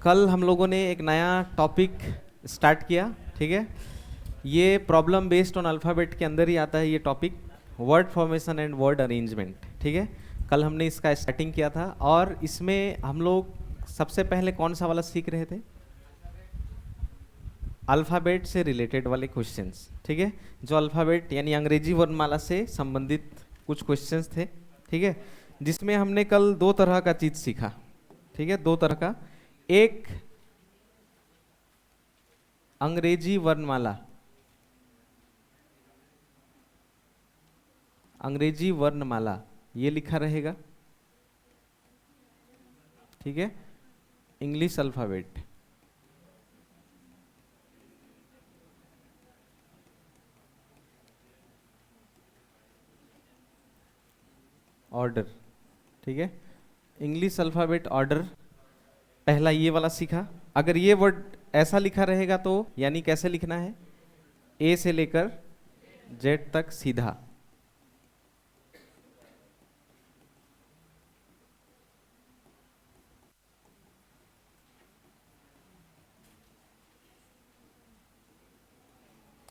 कल हम लोगों ने एक नया टॉपिक स्टार्ट किया, ठीक है। ये प्रॉब्लम बेस्ड ऑन अल्फ़ाबेट के अंदर ही आता है ये topic, word formation and word arrangement, ठीक है। कल हमने इसका स्टार्टिंग किया था और इसमें हम लोग सबसे पहले कौन सा वाला सीख रहे थे? अल्फ़ाबेट से रिलेटेड वाले क्वेश्चंस, ठीक है। जो अल्फ़ाबेट यानी अंग्रेजी वर्णमाला से संबंधित कुछ क्वेश्चंस थे, ठीक है। जिसमें हमने कल दो तरह का चीज़ सीखा, ठीक है, दो तरह का। एक अंग्रेजी वर्णमाला, अंग्रेजी वर्णमाला ये लिखा रहेगा, ठीक है। इंग्लिश अल्फ़ाबेट, ऑर्डर, ठीक है। इंग्लिश अल्फ़ाबेट ऑर्डर पहला ये वाला सीखा। अगर ये वर्ड ऐसा लिखा रहेगा तो यानी कैसे लिखना है? ए से लेकर जेड तक सीधा,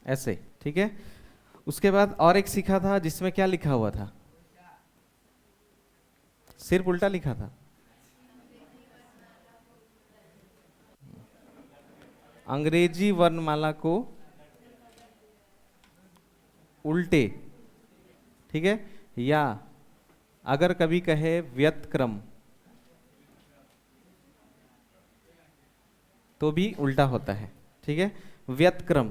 ऐसे, ठीक है। उसके बाद और एक सीखा था जिसमें क्या लिखा हुआ था? सिर्फ उल्टा लिखा था। अंग्रेजी वर्णमाला को उल्टे, ठीक है। या अगर कभी कहे व्यतक्रम तो भी उल्टा होता है, ठीक है। व्यतक्रम,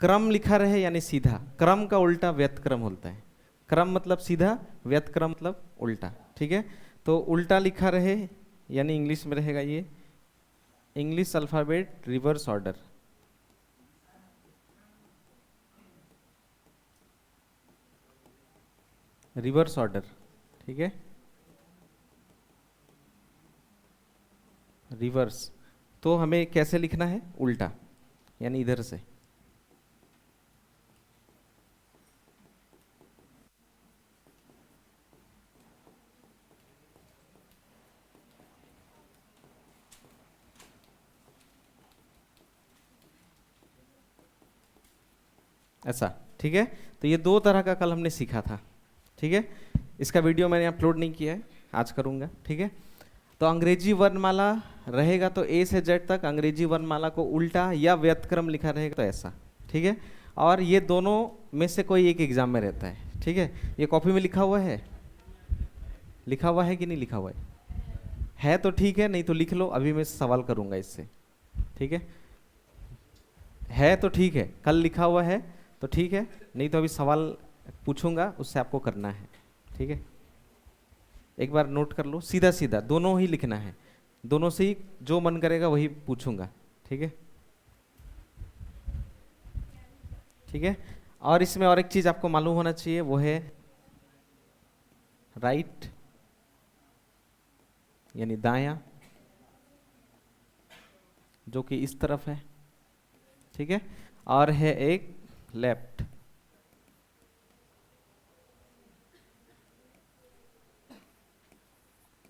क्रम लिखा रहे यानी सीधा, क्रम का उल्टा व्यतक्रम होता है। क्रम मतलब सीधा, व्यतक्रम मतलब उल्टा, ठीक है। तो उल्टा लिखा रहे यानी इंग्लिश में रहेगा ये English alphabet reverse order, reverse order, ठीक है। रिवर्स तो हमें कैसे लिखना है? उल्टा, यानी इधर से। ऐसा, ठीक है। तो ये दो तरह का कल हमने सीखा था, ठीक है। इसका वीडियो मैंने अपलोड नहीं किया है, आज करूँगा, ठीक है। तो अंग्रेजी वर्णमाला रहेगा तो ए से जेड तक अंग्रेजी वर्णमाला को उल्टा या व्यतक्रम लिखा रहेगा तो ऐसा, ठीक है। और ये दोनों में से कोई एक एग्जाम में रहता है, ठीक है। ये कॉपी में लिखा हुआ है, लिखा हुआ है कि नहीं लिखा हुआ है तो ठीक है, नहीं तो लिख लो, अभी मैं सवाल करूँगा इससे, ठीक है तो ठीक है, कल लिखा हुआ है तो ठीक है, नहीं तो अभी सवाल पूछूंगा उससे आपको करना है, ठीक है। एक बार नोट कर लो, सीधा सीधा दोनों ही लिखना है, दोनों से ही जो मन करेगा वही पूछूंगा, ठीक है, ठीक है। और इसमें और एक चीज आपको मालूम होना चाहिए, वो है राइट यानी दायां, जो कि इस तरफ है, ठीक है। और है एक लेफ्ट,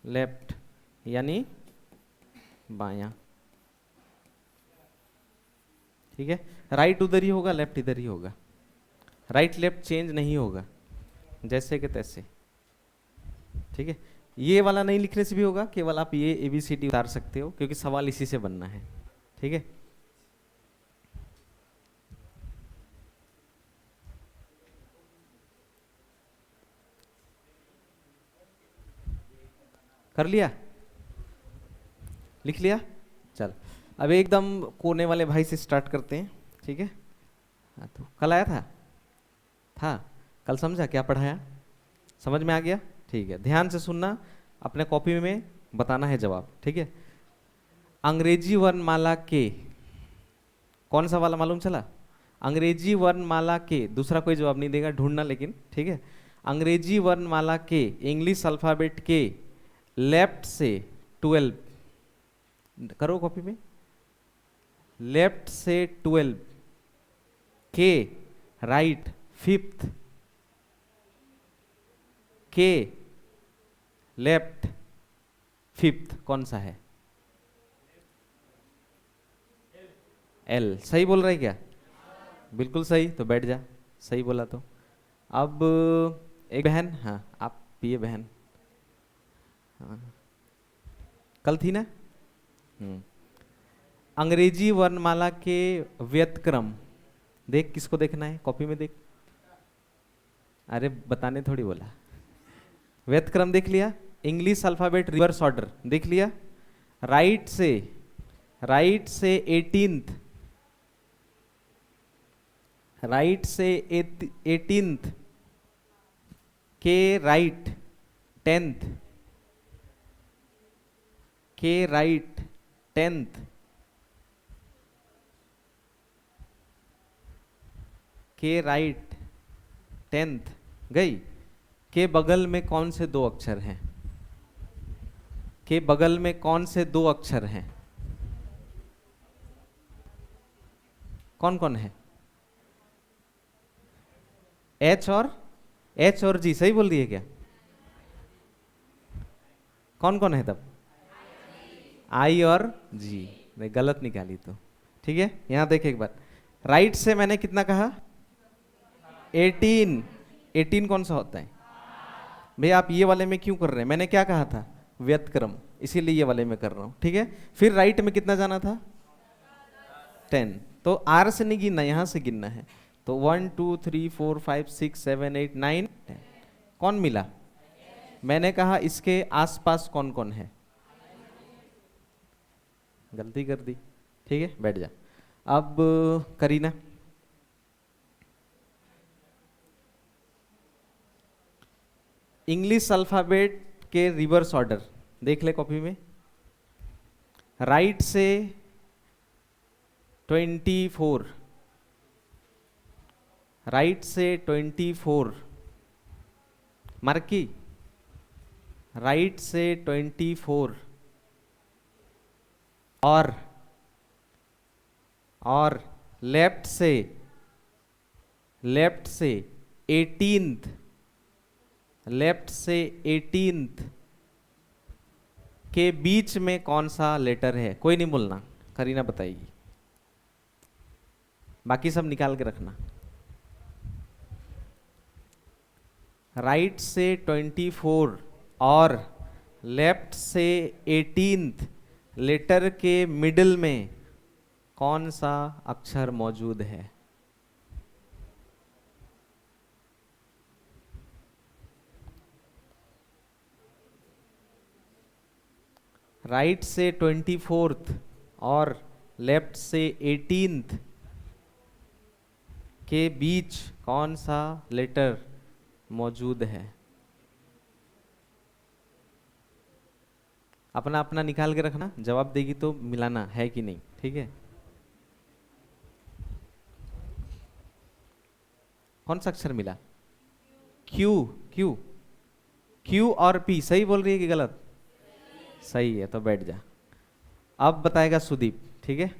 लेफ्ट यानी बायां, ठीक है। राइट उधर ही होगा, लेफ्ट इधर ही होगा, राइट लेफ्ट चेंज नहीं होगा, जैसे कि तैसे, ठीक है। ये वाला नहीं लिखने से भी होगा, केवल आप ये ABCD उतार सकते हो क्योंकि सवाल इसी से बनना है, ठीक है। कर लिया, लिख लिया, चल। अब एकदम कोने वाले भाई से स्टार्ट करते हैं, ठीक है। हाँ, तो कल आया था कल समझा क्या पढ़ाया? समझ में आ गया? ठीक है, ध्यान से सुनना, अपने कॉपी में बताना है जवाब, ठीक है। अंग्रेजी वर्णमाला के कौन सा वाला मालूम चला? अंग्रेजी वर्णमाला के, दूसरा कोई जवाब नहीं देगा, ढूंढना लेकिन, ठीक है। अंग्रेजी वर्णमाला के इंग्लिश अल्फ़ाबेट के लेफ्ट से 12, करो कॉपी में, लेफ्ट से 12 के राइट फिफ्थ, के लेफ्ट फिफ्थ कौन सा है? एल। सही बोल रहे क्या? बिल्कुल सही, तो बैठ जा, सही बोला तो। अब एक बहन, हाँ आप पिए बहन। हाँ कल थी ना। अंग्रेजी वर्णमाला के व्यतक्रम देख, किसको देखना है कॉपी में देख। अरे बताने थोड़ी बोला। व्यतक्रम देख लिया, इंग्लिश अल्फाबेट रिवर्स ऑर्डर देख लिया। राइट से 18th, राइट से 18th के राइट 10th, के राइट 10th, के राइट 10th गई। के बगल में कौन से दो अक्षर हैं? के बगल में कौन से दो अक्षर हैं? कौन कौन है? एच और जी। सही बोल रही है क्या? कौन कौन है तब? आई और जी। नहीं गलत निकाली तो। ठीक है, यहां देख एक बार। राइट से मैंने कितना कहा? 18। 18 कौन सा होता है भैया? आप ये वाले में क्यों कर रहे हैं? मैंने क्या कहा था? व्यतक्रम, इसीलिए ये वाले में कर रहा हूं। ठीक है, फिर राइट में कितना जाना था? 10। तो आर से नहीं गिनना, यहां से गिनना है। तो 1 2 3 4 5 6 7 8 9 10। कौन मिला? मैंने कहा इसके आसपास कौन कौन है? गलती कर दी। ठीक है, बैठ जा। अब करीना, इंग्लिश अल्फाबेट के रिवर्स ऑर्डर देख ले कॉपी में। राइट से 24, राइट से 24 मार्क की। राइट से 24 और लेफ्ट से 18th, लेफ्ट से 18th के बीच में कौन सा लेटर है? कोई नहीं बोलना, करीना बताएगी, बाकी सब निकाल के रखना। राइट से 24 और लेफ्ट से 18th लेटर के मिडिल में कौन सा अक्षर मौजूद है? राइट से 24th और लेफ्ट से 18th के बीच कौन सा लेटर मौजूद है? अपना अपना निकाल के रखना, जवाब देगी तो मिलाना है कि नहीं। ठीक है, कौन सा अक्षर मिला? क्यू। क्यू, क्यू और पी। सही बोल रही है कि गलत? सही है, तो बैठ जा। अब बताएगा सुदीप। ठीक है,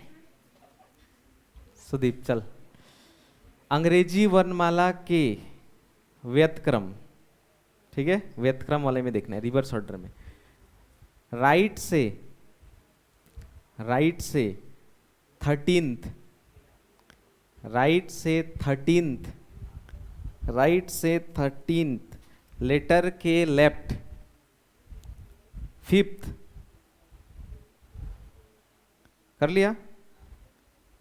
सुदीप चल। अंग्रेजी वर्णमाला के व्यतक्रम, ठीक है, व्यतक्रम वाले में देखना है, रिवर्स ऑर्डर में। राइट से 13th, राइट से 13th लेटर के लेफ्ट 5th कर लिया।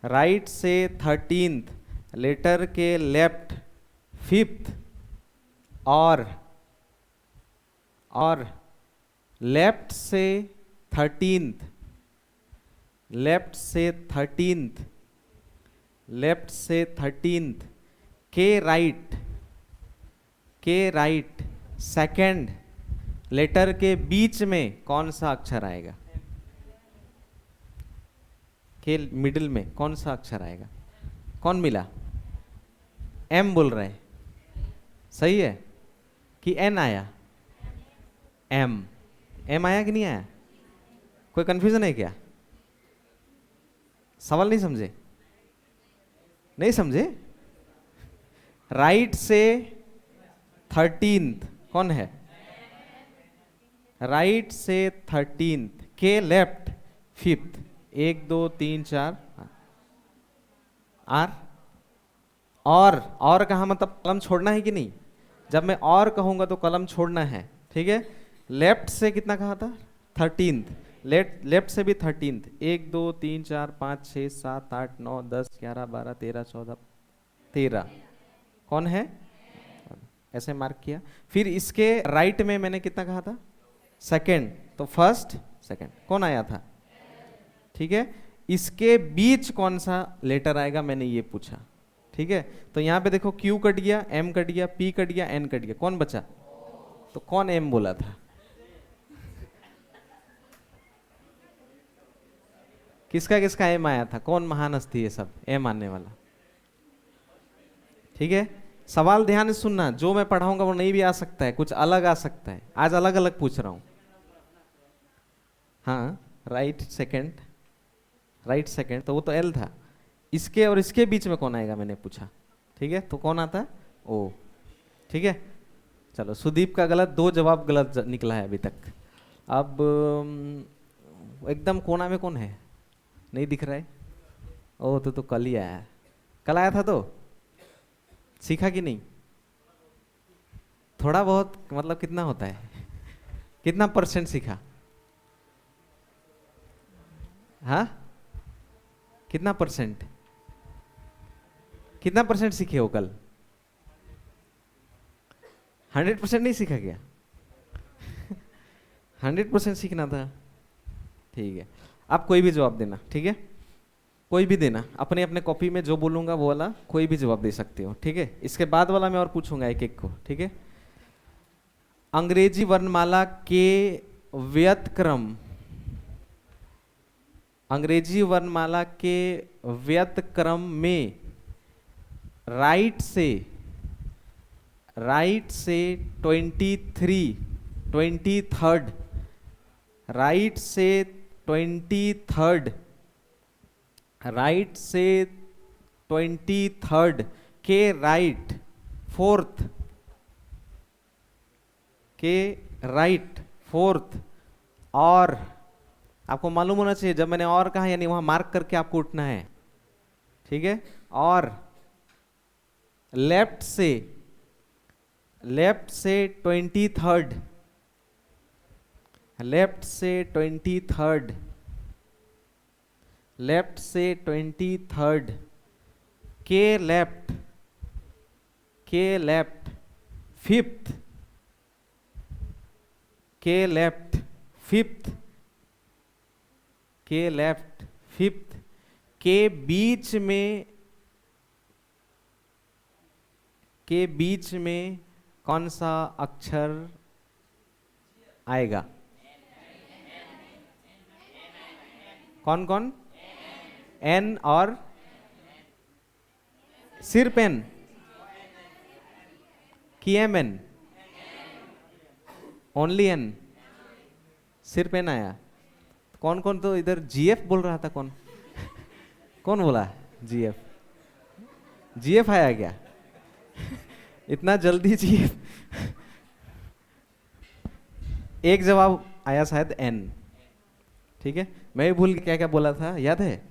राइट से 13th लेटर के लेफ्ट 5th और लेफ्ट से 13th, लेफ्ट से 13th के राइट सेकंड लेटर के बीच में कौन सा अक्षर आएगा? के मिडिल में कौन सा अक्षर आएगा? कौन मिला? एम बोल रहे हैं। सही है कि एन आया? एम आया कि नहीं आया? कोई कंफ्यूजन है क्या? सवाल नहीं समझे? नहीं समझे? राइट से 13th कौन है? राइट से 13th के लेफ्ट 5th। 1 2 3 4 आर, और कहा मतलब कलम छोड़ना है कि नहीं? जब मैं और कहूंगा तो कलम छोड़ना है, ठीक है। लेफ्ट से कितना कहा था? 13th। लेफ्ट से भी 13th। 1 2 3 4 5 6 7 8 9 10 11 12 13 14 13। कौन है? ऐसे मार्क किया। फिर इसके राइट में मैंने कितना कहा था? सेकंड। तो फर्स्ट सेकंड कौन आया था? ठीक है। इसके बीच कौन सा लेटर आएगा मैंने ये पूछा, ठीक है। तो यहाँ पे देखो Q कट गया, M कट गया, P कट गया, N कट गया, कौन बचा? तो कौन M बोला था? किसका किसका M आया था? कौन महान हस्ती है सब M आने वाला? ठीक है। सवाल ध्यान से सुनना, जो मैं पढ़ाऊंगा वो नहीं भी आ सकता है, कुछ अलग आ सकता है। आज अलग अलग पूछ रहा हूं। हाँ, राइट सेकंड तो वो तो L था। इसके और इसके बीच में कौन आएगा मैंने पूछा, ठीक है। तो कौन आता है? O, ठीक है। चलो, सुदीप का गलत, 2 जवाब गलत निकला है अभी तक। अब एकदम कोना में कौन है? नहीं दिख रहा है। ओ तो कल ही आया, कल आया था। तो सीखा कि नहीं? थोड़ा बहुत मतलब कितना होता है? कितना % सीखा? हाँ, कितना %? कितना % सीखे हो कल? 100% नहीं सीखा क्या? 100% सीखना था, ठीक है। आप कोई भी जवाब देना, ठीक है। कोई भी देना, अपने अपने कॉपी में जो बोलूंगा वो वाला कोई भी जवाब दे सकते हो, ठीक है। इसके बाद वाला मैं और पूछूंगा एक एक को, ठीक है। अंग्रेजी वर्णमाला के व्यतक्रम, अंग्रेजी वर्णमाला के व्यतक्रम में राइट से 23rd, राइट से 23rd, राइट से 23rd के राइट 4th, के राइट 4th। और आपको मालूम होना चाहिए, जब मैंने और कहा यानी वहां मार्क करके आपको उठना है, ठीक है। और लेफ्ट से 23rd, लेफ्ट से 23rd, लेफ्ट से 23rd के लेफ्ट 5th, के लेफ्ट 5th, के लेफ्ट 5th के बीच में कौन सा अक्षर आएगा? कौन कौन? N और सिर्फ N कि MN? ओनली N, सिर्फ N आया। कौन कौन तो इधर GF बोल रहा था, कौन कौन बोला GF? GF आया क्या? इतना जल्दी GF? एक जवाब आया शायद N, ठीक है। मैं भी भूल क्या क्या बोला था, याद है?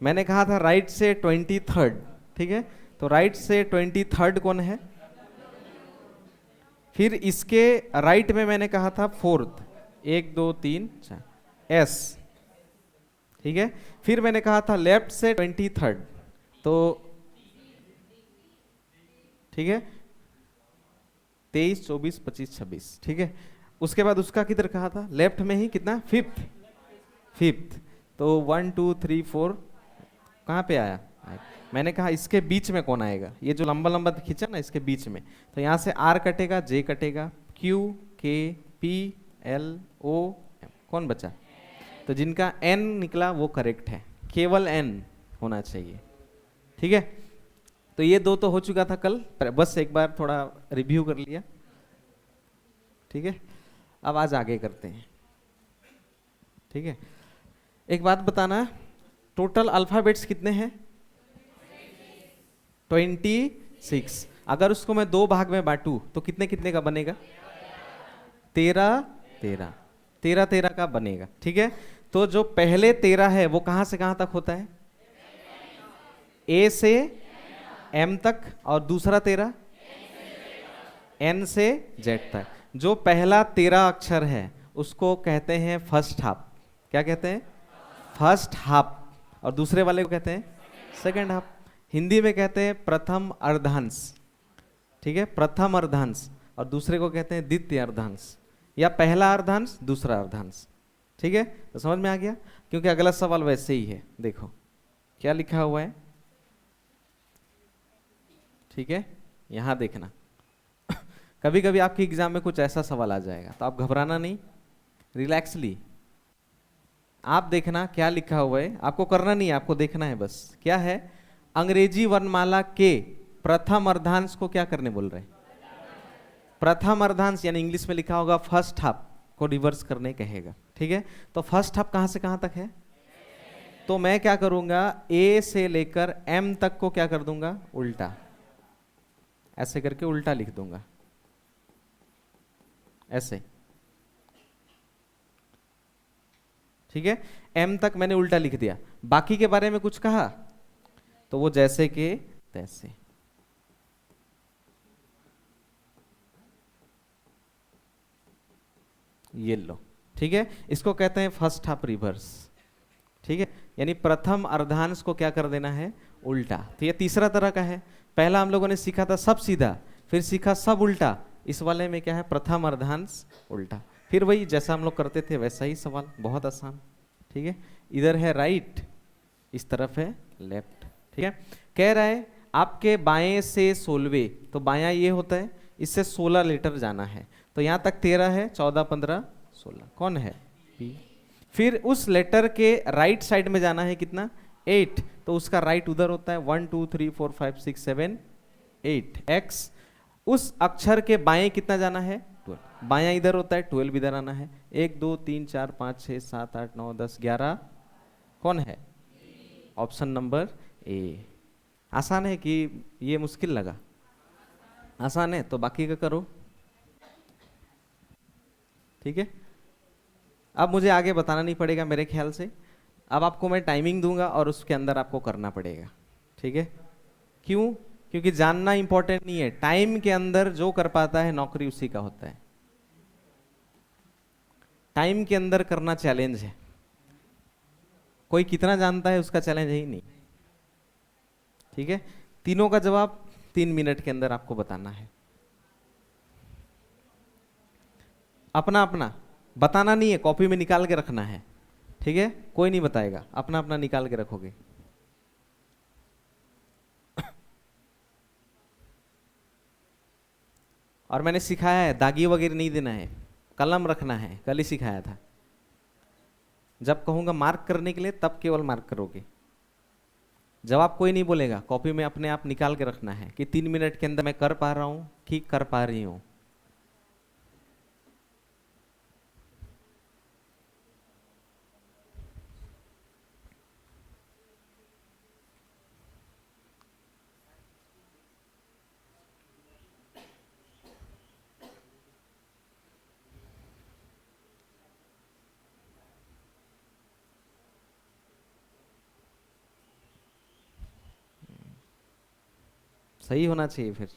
मैंने कहा था राइट से 23rd, ठीक है। तो राइट से 23rd कौन है? फिर इसके राइट में मैंने कहा था 4th, 1 2 3 4 S, ठीक है। फिर मैंने कहा था लेफ्ट से 23rd, तो ठीक है 23 24 25 26, ठीक है। उसके बाद उसका किधर कहा था? लेफ्ट में ही कितना? 5th। तो 1 2 3 4 कहाँ पे आया? मैंने कहा इसके बीच में कौन आएगा? ये जो लंबा लंबा खींचा ना, इसके बीच में। तो यहाँ से R कटेगा, J कटेगा, Q K P L O M, कौन बचा? तो जिनका N निकला वो करेक्ट है, केवल N होना चाहिए, ठीक है। तो ये 2 तो हो चुका था कल, बस एक बार थोड़ा रिव्यू कर लिया, ठीक है। अब आज आगे करते हैं, ठीक है। एक बात बताना, टोटल अल्फाबेट्स कितने हैं? 26। अगर उसको मैं 2 भाग में बांटू तो कितने कितने का बनेगा? 13 का बनेगा, ठीक है। तो जो पहले 13 है वो कहां से कहां तक होता है? ए से एम तक और दूसरा तेरा एन से जेड तक। जो पहला तेरा अक्षर है उसको कहते हैं फर्स्ट हाफ। क्या कहते हैं? First half. और दूसरे वाले को कहते हैं सेकंड हाफ। हिंदी में कहते हैं प्रथम अर्धांश। ठीक है, प्रथम अर्धांश। और दूसरे को कहते हैं द्वितीय अर्धांश, या पहला अर्धांश दूसरा अर्धांश। ठीक है, तो समझ में आ गया? क्योंकि अगला सवाल वैसे ही है, देखो क्या लिखा हुआ है। ठीक है, यहां देखना। कभी कभी आपके एग्जाम में कुछ ऐसा सवाल आ जाएगा, तो आप घबराना नहीं, रिलैक्सली आप देखना क्या लिखा हुआ है। आपको करना नहीं है, आपको देखना है बस। क्या है? अंग्रेजी वर्णमाला के प्रथम अर्धांश को क्या करने बोल रहे हैं? प्रथम अर्धांश, यानी इंग्लिश में लिखा होगा फर्स्ट हाफ को रिवर्स करने कहेगा। ठीक है, तो फर्स्ट हाफ कहां से कहां तक है? तो मैं क्या करूंगा, ए से लेकर एम तक को क्या कर दूंगा? उल्टा, ऐसे करके उल्टा लिख दूंगा, ऐसे। ठीक है, एम तक मैंने उल्टा लिख दिया। बाकी के बारे में कुछ कहा तो वो जैसे के तैसे। ये लो, ठीक है, इसको कहते हैं फर्स्ट हाफ रिवर्स। ठीक है, यानी प्रथम अर्धांश को क्या कर देना है? उल्टा। तो ये तीसरा तरह का है। पहला हम लोगों ने सीखा था सब सीधा, फिर सीखा सब उल्टा। इस वाले में क्या है? प्रथम अर्धांश उल्टा। फिर वही जैसा हम लोग करते थे वैसा ही सवाल, बहुत आसान। ठीक है, इधर है राइट, इस तरफ है लेफ्ट। ठीक है, कह रहा है आपके बाएं से 16वें, तो बायां ये होता है, इससे 16 लेटर जाना है। तो यहां तक 13 है, 14, 15, 16 कौन है? पी। फिर उस लेटर के राइट साइड में जाना है, कितना? 8। तो उसका राइट उधर होता है, 1 2 3 4 5 6 7 8 एक्स। उस अक्षर के बाएं कितना जाना है? 12। बायां इधर होता है, 12 इधर आना है। 1 2 3 4 5 6 7 8 9 10 11 कौन है? Option number A. आसान है कि ये मुश्किल लगा? आसान है, तो बाकी का करो। ठीक है, अब मुझे आगे बताना नहीं पड़ेगा मेरे ख्याल से। अब आपको मैं टाइमिंग दूंगा और उसके अंदर आपको करना पड़ेगा। ठीक है, क्यों? क्योंकि जानना इंपॉर्टेंट नहीं है, टाइम के अंदर जो कर पाता है नौकरी उसी का होता है। टाइम के अंदर करना चैलेंज है। कोई कितना जानता है उसका चैलेंज है ही नहीं। ठीक है, तीनों का जवाब 3 मिनट के अंदर आपको बताना है। अपना अपना बताना नहीं है, कॉपी में निकाल के रखना है। ठीक है, कोई नहीं बताएगा, अपना अपना निकाल के रखोगे। और मैंने सिखाया है दागी वगैरह नहीं देना है, कलम रखना है, कल ही सिखाया था। जब कहूंगा मार्क करने के लिए तब केवल मार्क करोगे। जवाब कोई नहीं बोलेगा, कॉपी में अपने आप निकाल के रखना है कि 3 मिनट के अंदर मैं कर पा रहा हूं कि कर पा रही हूं। सही होना चाहिए फिर।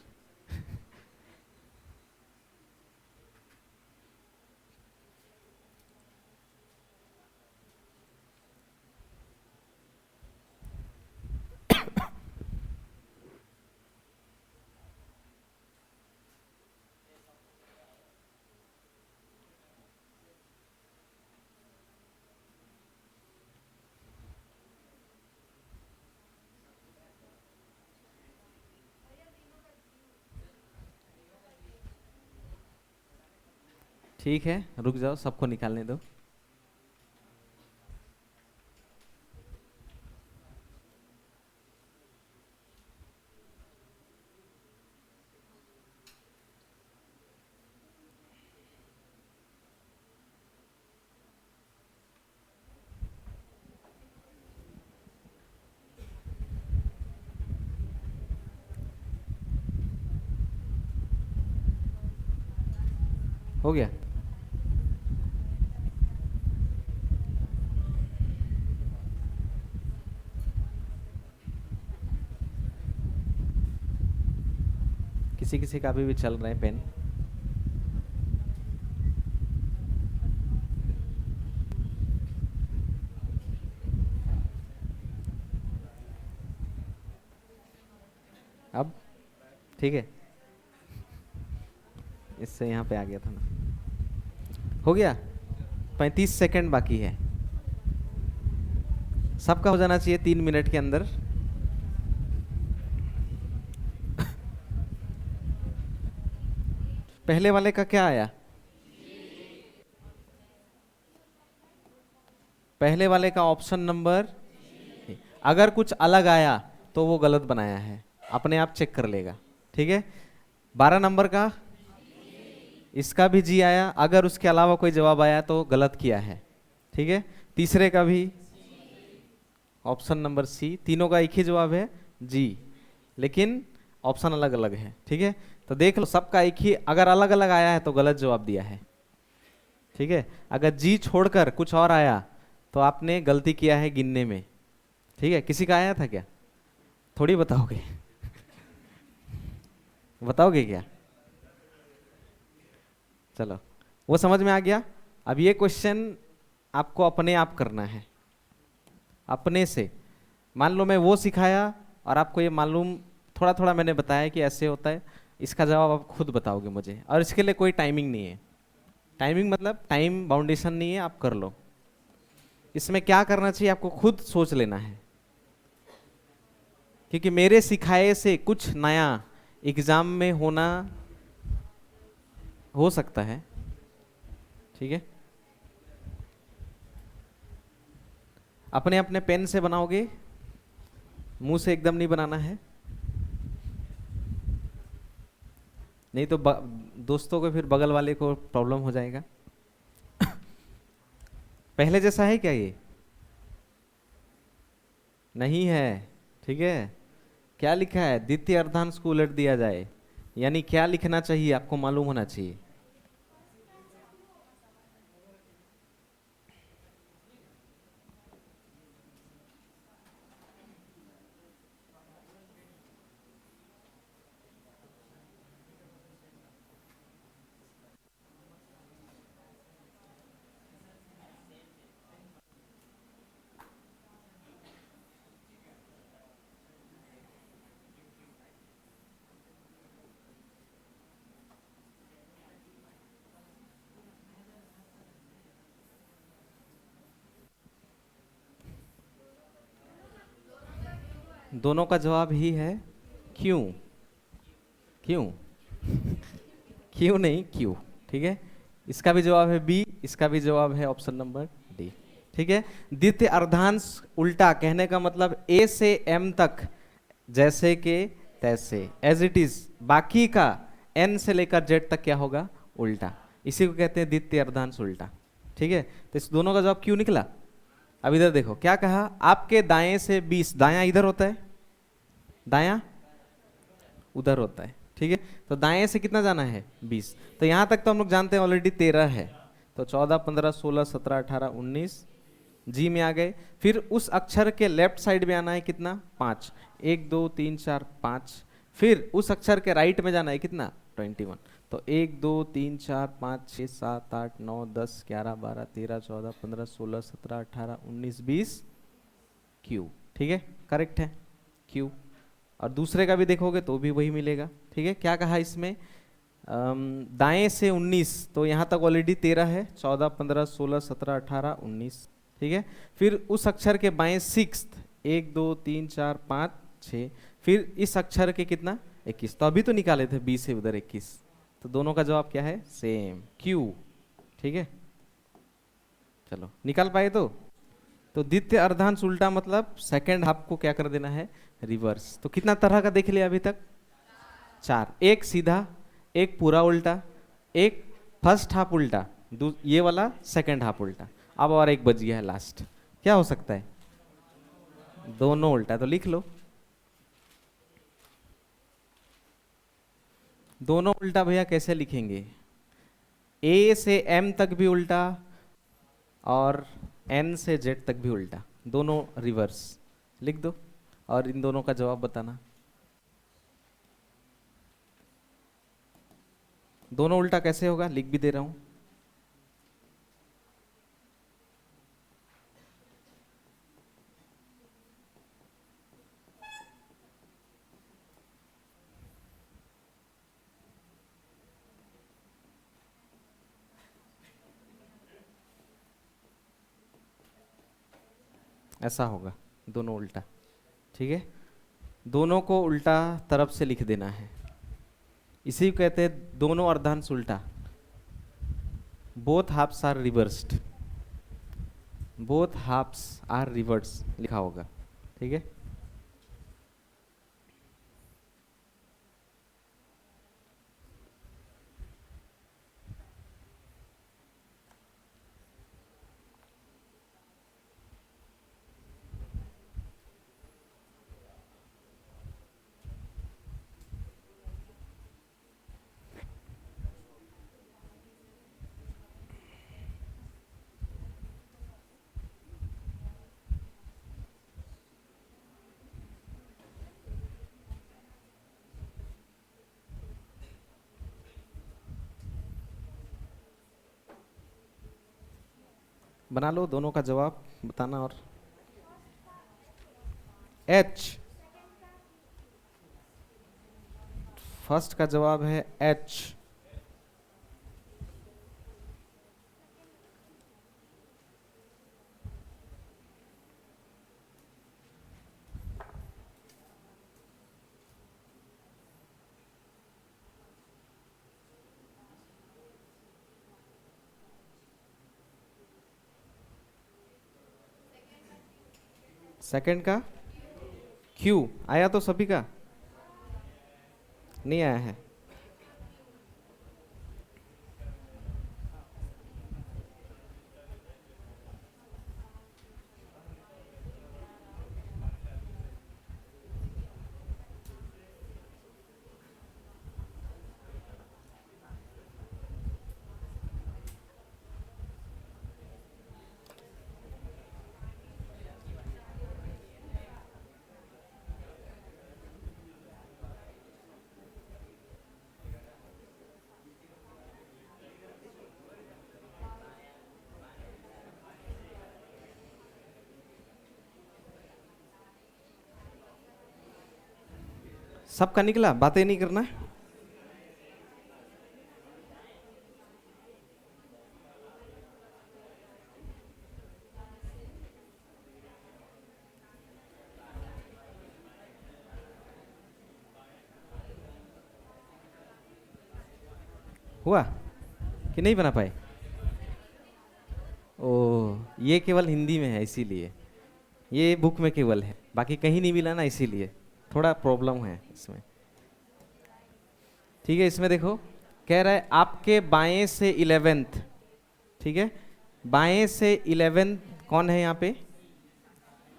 ठीक है, रुक जाओ, सबको निकालने दो। हो गया? किसी किसी का अभी भी चल रहे हैं पेन। अब ठीक है, इससे यहाँ पे आ गया था ना। हो गया, 35 सेकंड बाकी है, सबका हो जाना चाहिए 3 मिनट के अंदर। पहले वाले का क्या आया? पहले वाले का ऑप्शन नंबर, अगर कुछ अलग आया तो वो गलत बनाया है, अपने आप चेक कर लेगा, ठीक है। 12 नंबर का, इसका भी जी आया, अगर उसके अलावा कोई जवाब आया तो गलत किया है, ठीक है। तीसरे का भी ऑप्शन नंबर सी, तीनों का एक ही जवाब है जी, लेकिन ऑप्शन अलग अलग है, ठीक है। तो देख लो, सबका एक ही, अगर अलग अलग आया है तो गलत जवाब दिया है, ठीक है। अगर जी छोड़कर कुछ और आया तो आपने गलती किया है गिनने में, ठीक है। किसी का आया था क्या? थोड़ी बताओगे? बताओगे क्या? चलो, वो समझ में आ गया। अब ये क्वेश्चन आपको अपने आप करना है, अपने से। मान लो मैं वो सिखाया और आपको ये मालूम, थोड़ा थोड़ा मैंने बताया कि ऐसे होता है, इसका जवाब आप खुद बताओगे मुझे, और इसके लिए कोई टाइमिंग नहीं है। टाइमिंग मतलब टाइम बाउंडेशन नहीं है, आप कर लो। इसमें क्या करना चाहिए आपको खुद सोच लेना है, क्योंकि मेरे सिखाए से कुछ नया एग्जाम में होना हो सकता है, ठीक है। अपने अपने पेन से बनाओगे, मुंह से एकदम नहीं बनाना है, नहीं तो दोस्तों को, फिर बगल वाले को प्रॉब्लम हो जाएगा। पहले जैसा है क्या ये? नहीं है, ठीक है। क्या लिखा है? द्वितीय अर्धांश को उलट दिया जाए, यानी क्या लिखना चाहिए आपको मालूम होना चाहिए। दोनों का जवाब ही है क्यों। क्यों? क्यों नहीं, क्यों, ठीक है। इसका भी जवाब है बी, इसका भी जवाब है ऑप्शन नंबर डी, ठीक है। द्वितीय अर्धांश उल्टा कहने का मतलब ए से एम तक जैसे के तैसे, एज इट इज, बाकी का एन से लेकर जेड तक क्या होगा? उल्टा। इसी को कहते हैं द्वितीय अर्धांश उल्टा, ठीक है। तो इस दोनों का जवाब क्यों निकला? अब इधर देखो क्या कहा, आपके दाएं से 20, दायां इधर होता है, दायां उधर होता है, ठीक है। तो दाएं से कितना जाना है? 20। तो यहां तक तो हम लोग जानते हैं ऑलरेडी 13 है, तो 14, 15, 16, 17, 18, 19 जी में आ गए। फिर उस अक्षर के लेफ्ट साइड में आना है कितना? 5। 1 2 3 4 5। फिर उस अक्षर के राइट में जाना है कितना? 21। तो 1 2 3 4 5 6 7 8 9 10 11 12 13 14 15 16 17 18 19 20 क्यू, ठीक है, करेक्ट है क्यू। और दूसरे का भी देखोगे तो भी वही मिलेगा, ठीक है। क्या कहा इसमें? दाएं से 19, तो यहाँ तक ऑलरेडी 13 है, 14 15 16 17 18 19, ठीक है। फिर उस अक्षर के बाएं 6, 1 2 3 4 5 6। फिर इस अक्षर के कितना? 21। तो अभी तो निकाले थे 20 से उधर 21, तो दोनों का जवाब क्या है? सेम, क्यू, ठीक है। चलो, निकाल पाए तो द्वितीय अर्धांश उल्टा मतलब सेकंड हाफ को क्या कर देना है? रिवर्स। तो कितना तरह का देख लिया अभी तक? 4। एक सीधा, एक पूरा उल्टा, एक फर्स्ट हाफ उल्टा, ये वाला सेकंड हाफ उल्टा। अब और एक बच गया है लास्ट, क्या हो सकता है? दोनों उल्टा। तो लिख लो, दोनों उल्टा भैया कैसे लिखेंगे? ए से एम तक भी उल्टा और एन से जेड तक भी उल्टा, दोनों रिवर्स लिख दो और इन दोनों का जवाब बताना। दोनों उल्टा कैसे होगा, लिख भी दे रहा हूं। ऐसा होगा, दोनों उल्टा। ठीक है, दोनों को उल्टा तरफ से लिख देना है, इसी को कहते हैं दोनों अर्धांश उल्टा। Both halves are reversed, both halves are reverse लिखा होगा। ठीक है, बना लो दोनों का जवाब बताना। और एच, फर्स्ट का जवाब है एच। सेकंड का क्यू आया तो सभी का नहीं आया है। सबका निकला, बातें नहीं करना है। हुआ कि नहीं बना पाए? ओ, ये केवल हिंदी में है इसीलिए, ये बुक में केवल है, बाकी कहीं नहीं मिला ना, इसीलिए थोड़ा प्रॉब्लम है इसमें। ठीक है, इसमें देखो कह रहा है आपके बाएं से 11th। ठीक है, बाएं से 11th कौन है यहाँ पे?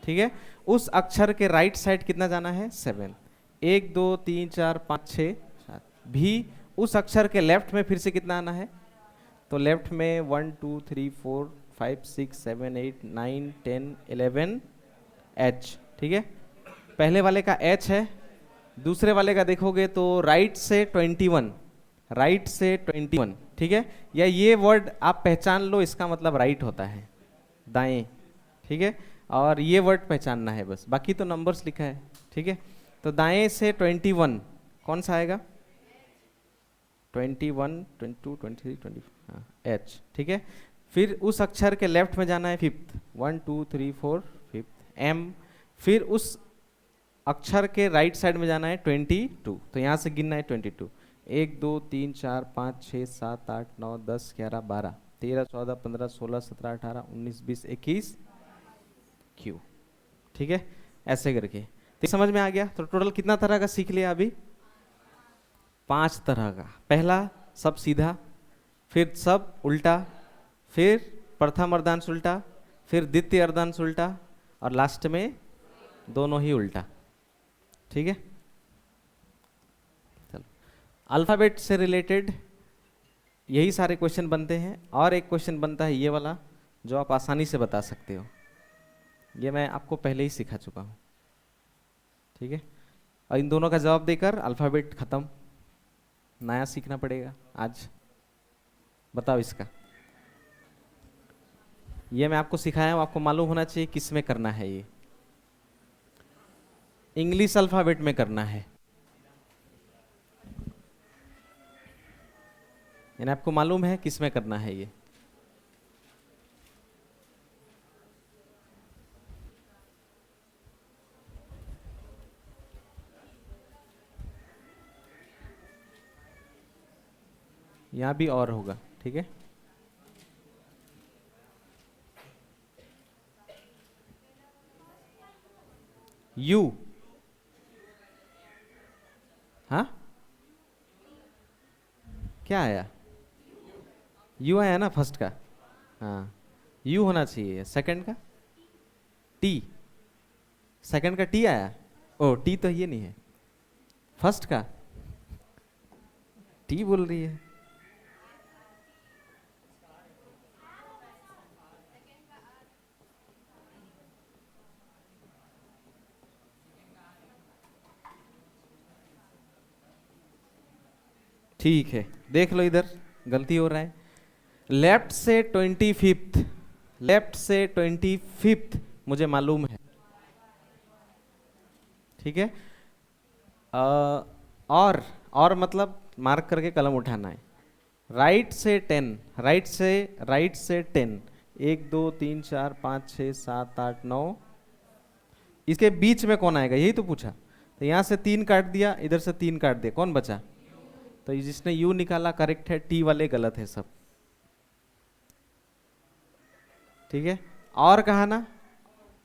ठीक है, उस अक्षर के राइट साइड कितना जाना है? 7। 1 2 3 4 5 6 7। भी उस अक्षर के लेफ्ट में फिर से कितना आना है? तो लेफ्ट में 1 2 3 4 5 6 7 8 9 10 11 एच। ठीक है, पहले वाले का एच है, दूसरे वाले का देखोगे तो राइट से 21, राइट से 21। ठीक है, या ये वर्ड आप पहचान लो, इसका मतलब राइट होता है, दाएं। ठीक है, और ये वर्ड पहचानना है बस, बाकी तो नंबर्स लिखा है। ठीक है, तो दाएं से 21 कौन सा आएगा? 21 22 23 24, हाँ एच। ठीक है, फिर उस अक्षर के लेफ्ट में जाना है 5th, 1 2 3 4 5th एम। फिर उस अक्षर के राइट साइड में जाना है 22, तो यहाँ से गिनना है 22। 1 2 3 4 5 6 7 8 9 10 11 12 13 14 15 16 17 18 19 20 21 क्यू। ठीक है, ऐसे करके तो समझ में आ गया। तो टोटल कितना तरह का सीख लिया अभी? 5 तरह का। पहला सब सीधा, फिर सब उल्टा, फिर प्रथम अर्धांश उल्टा, फिर द्वितीय अर्धांश उल्टा, और लास्ट में दोनों ही उल्टा। ठीक है, चलो अल्फाबेट से रिलेटेड यही सारे क्वेश्चन बनते हैं, और एक क्वेश्चन बनता है ये वाला जो आप आसानी से बता सकते हो, ये मैं आपको पहले ही सिखा चुका हूँ। ठीक है, और इन दोनों का जवाब देकर अल्फाबेट खत्म। नया सीखना पड़ेगा आज। बताओ इसका। ये मैं आपको सिखाया हूं, आपको मालूम होना चाहिए किस में करना है। ये इंग्लिश अल्फाबेट में करना है, यानी आपको मालूम है किस में करना है ये। यहां भी और होगा, ठीक है। यू, हाँ क्या आया? यू आया ना फर्स्ट का? हाँ, यू होना चाहिए। सेकंड का टी, सेकंड का टी आया। ओ टी तो ये नहीं है, फर्स्ट का टी बोल रही है। ठीक है, देख लो इधर गलती हो रहा है। लेफ्ट से 25th, लेफ्ट से 25th मुझे मालूम है, ठीक है। और मतलब मार्क करके कलम उठाना है। राइट से 10, राइट से 10, 1 2 3 4 5 6 7 8 9, इसके बीच में कौन आएगा यही तो पूछा। तो यहाँ से 3 काट दिया, इधर से 3 काट दिया, कौन बचा? तो जिसने यू निकाला करेक्ट है, टी वाले गलत है सब, ठीक है। और कहा ना,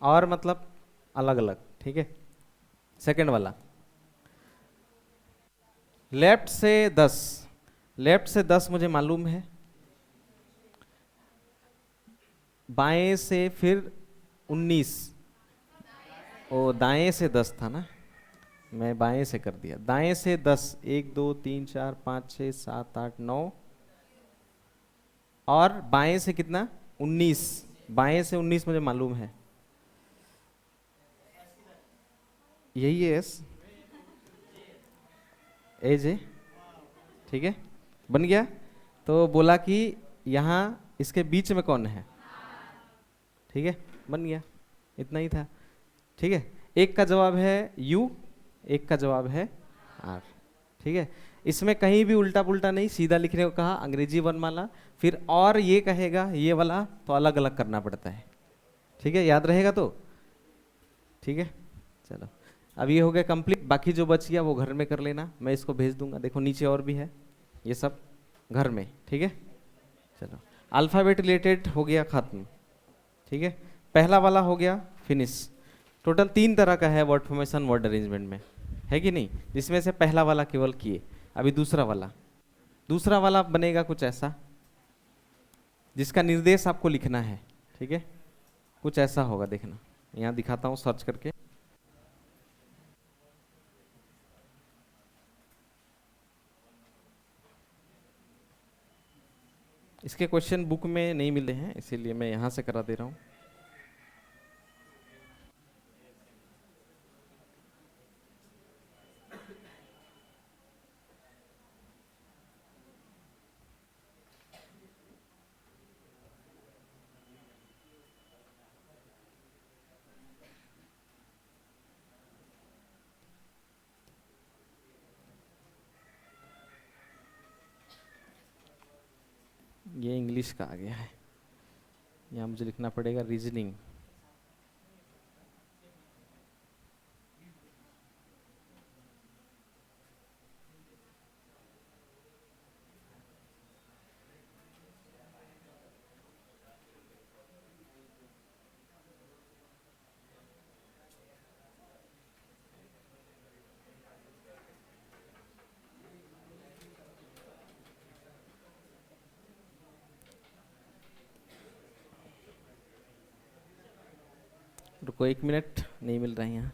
और मतलब अलग अलग, ठीक है। सेकंड वाला लेफ्ट से 10, लेफ्ट से 10 मुझे मालूम है। बाएं से फिर 19, ओ दाएं से 10 था ना, मैं बाएं से कर दिया। दाएं से 10, 1 2 3 4 5 6 7 8 9, और बाएं से कितना? 19, बाएं से 19 मुझे मालूम है, यही है एस, एज है, ठीक है। बन गया। तो बोला कि यहाँ इसके बीच में कौन है, ठीक है, बन गया, इतना ही था, ठीक है। एक का जवाब है यू, एक का जवाब है आर, ठीक है। इसमें कहीं भी उल्टा पुल्टा नहीं, सीधा लिखने को कहा, अंग्रेजी वर्णमाला, फिर और ये कहेगा ये वाला तो अलग अलग करना पड़ता है, ठीक है, याद रहेगा तो, ठीक है। चलो अब ये हो गया कंप्लीट, बाकी जो बच गया वो घर में कर लेना, मैं इसको भेज दूंगा। देखो नीचे और भी है, ये सब घर में, ठीक है। चलो अल्फ़ाबेट रिलेटेड हो गया खत्म, ठीक है। पहला वाला हो गया फिनिश। टोटल 3 तरह का है वर्ड फॉर्मेशन वर्ड अरेंजमेंट में, है कि नहीं, जिसमें से पहला वाला केवल किए। अभी दूसरा वाला बनेगा कुछ ऐसा, जिसका निर्देश आपको लिखना है, ठीक है। कुछ ऐसा होगा, देखना यहाँ दिखाता हूँ सर्च करके। इसके क्वेश्चन बुक में नहीं मिले हैं, इसीलिए मैं यहाँ से करा दे रहा हूँ। ये इंग्लिश का आ गया है, यहाँ मुझे लिखना पड़ेगा रीजनिंग। रुको 1 मिनट, नहीं मिल रहा है यहाँ।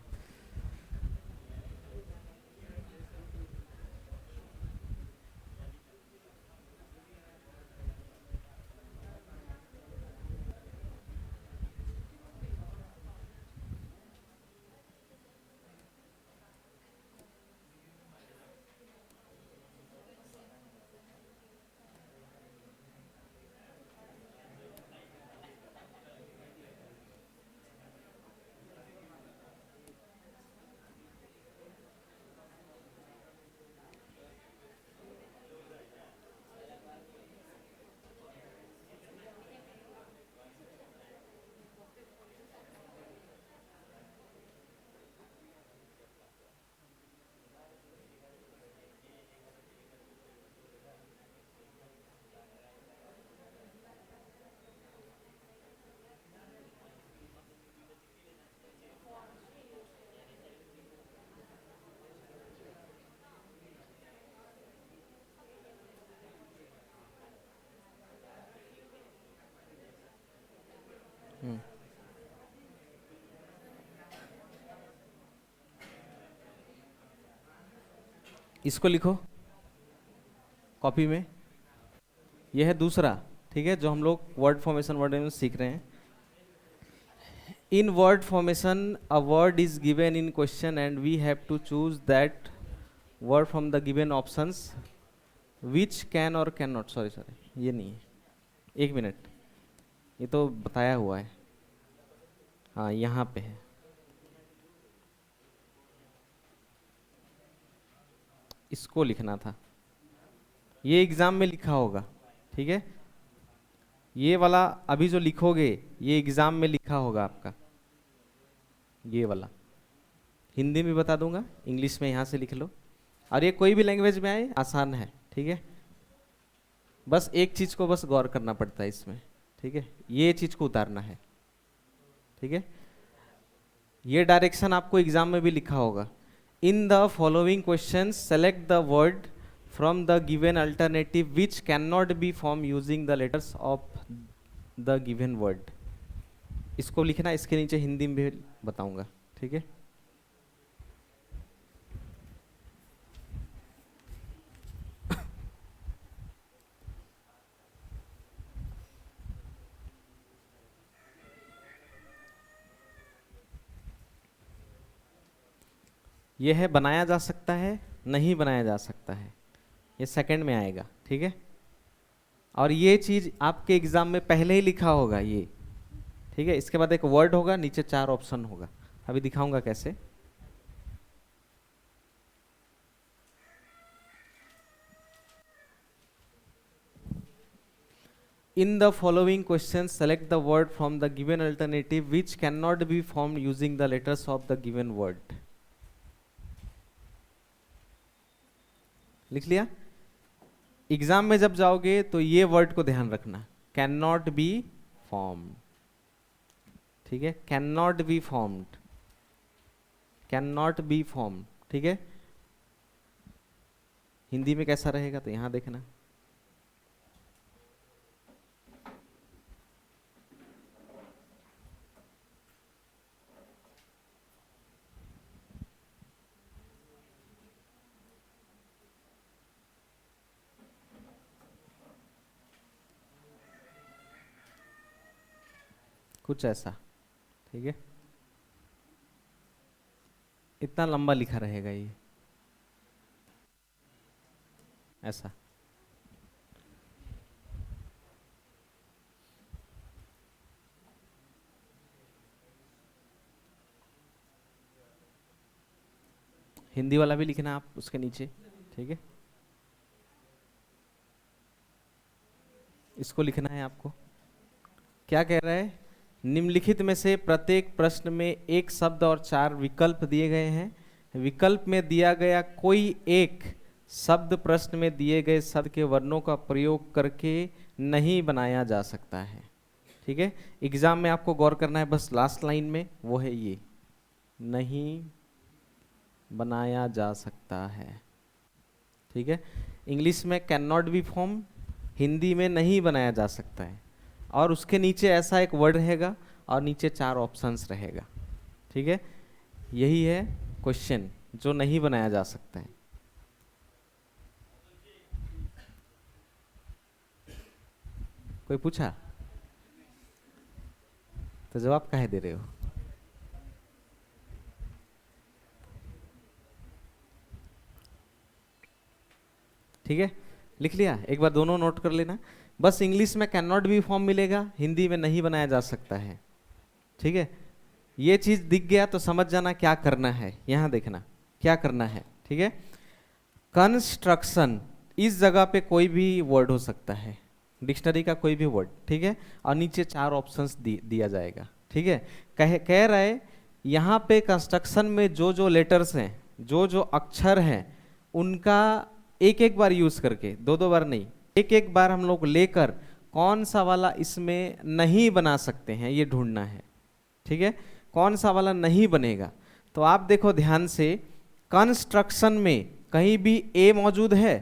इसको लिखो कॉपी में। यह है दूसरा, ठीक है, जो हम लोग वर्ड में सीख रहे हैं। In word formation a word is given in question and we have to choose that word from the given options which can और कैन नॉट, सॉरी ये नहीं है, एक मिनट, ये तो बताया हुआ है, हाँ यहाँ पे है। इसको लिखना था, ये एग्जाम में लिखा होगा, ठीक है। ये वाला अभी जो लिखोगे ये एग्जाम में लिखा होगा आपका, ये वाला हिंदी में बता दूंगा, इंग्लिश में यहाँ से लिख लो, और ये कोई भी लैंग्वेज में आए आसान है, ठीक है। बस एक चीज को बस गौर करना पड़ता है इसमें, ठीक है, ये चीज को उतारना है, ठीक है। ये डायरेक्शन आपको एग्जाम में भी लिखा होगा। In the following question select the word from the given alternative which can not be form using the letters of the given word. इसको लिखना, इसके नीचे हिंदी में भी बताऊंगा, ठीक है। यह है बनाया जा सकता है, नहीं बनाया जा सकता है, ये सेकंड में आएगा, ठीक है। और ये चीज आपके एग्जाम में पहले ही लिखा होगा ये, ठीक है। इसके बाद एक वर्ड होगा, नीचे 4 ऑप्शन होगा, अभी दिखाऊंगा कैसे। In the following question select the word from the given alternative which can not be form using the letters of the given word. लिख लिया। एग्जाम में जब जाओगे तो ये वर्ड को ध्यान रखना, कैन नॉट बी फॉर्म्ड, ठीक है, can not be formed, can not be formed, ठीक है। हिंदी में कैसा रहेगा तो यहां देखना, कुछ ऐसा, ठीक है। इतना लंबा लिखा रहेगा ये, ऐसा। हिंदी वाला भी लिखना आप उसके नीचे, ठीक है। इसको लिखना है आपको। क्या कह रहा है, निम्नलिखित में से प्रत्येक प्रश्न में एक शब्द और 4 विकल्प दिए गए हैं। विकल्प में दिया गया कोई एक शब्द प्रश्न में दिए गए शब्द के वर्णों का प्रयोग करके नहीं बनाया जा सकता है, ठीक है। एग्जाम में आपको गौर करना है बस लास्ट लाइन में, वो है ये, नहीं बनाया जा सकता है, ठीक है। इंग्लिश में can not be form, Hindi में नहीं बनाया जा सकता है, और उसके नीचे ऐसा एक वर्ड रहेगा और नीचे 4 ऑप्शंस रहेगा, ठीक है। यही है क्वेश्चन जो नहीं बनाया जा सकता है। कोई पूछा तो जवाब काहे दे रहे हो? ठीक है, लिख लिया, एक बार दोनों नोट कर लेना। बस इंग्लिश में कैन नॉट बी फॉर्म मिलेगा, हिंदी में नहीं बनाया जा सकता है, ठीक है। ये चीज दिख गया तो समझ जाना क्या करना है, यहां देखना क्या करना है, ठीक है। कंस्ट्रक्शन, इस जगह पे कोई भी वर्ड हो सकता है, डिक्शनरी का कोई भी वर्ड, ठीक है, और नीचे 4 ऑप्शंस दिया जाएगा, ठीक है। कह रहा है यहाँ पे कंस्ट्रक्शन में जो जो लेटर्स हैं, जो जो अक्षर हैं, उनका एक एक बार यूज करके, 2-2 बार नहीं, एक एक बार हम लोग लेकर कौन सा वाला इसमें नहीं बना सकते हैं ये ढूंढना है, ठीक है। कौन सा वाला नहीं बनेगा, तो आप देखो ध्यान से, कंस्ट्रक्शन में कहीं भी ए मौजूद है,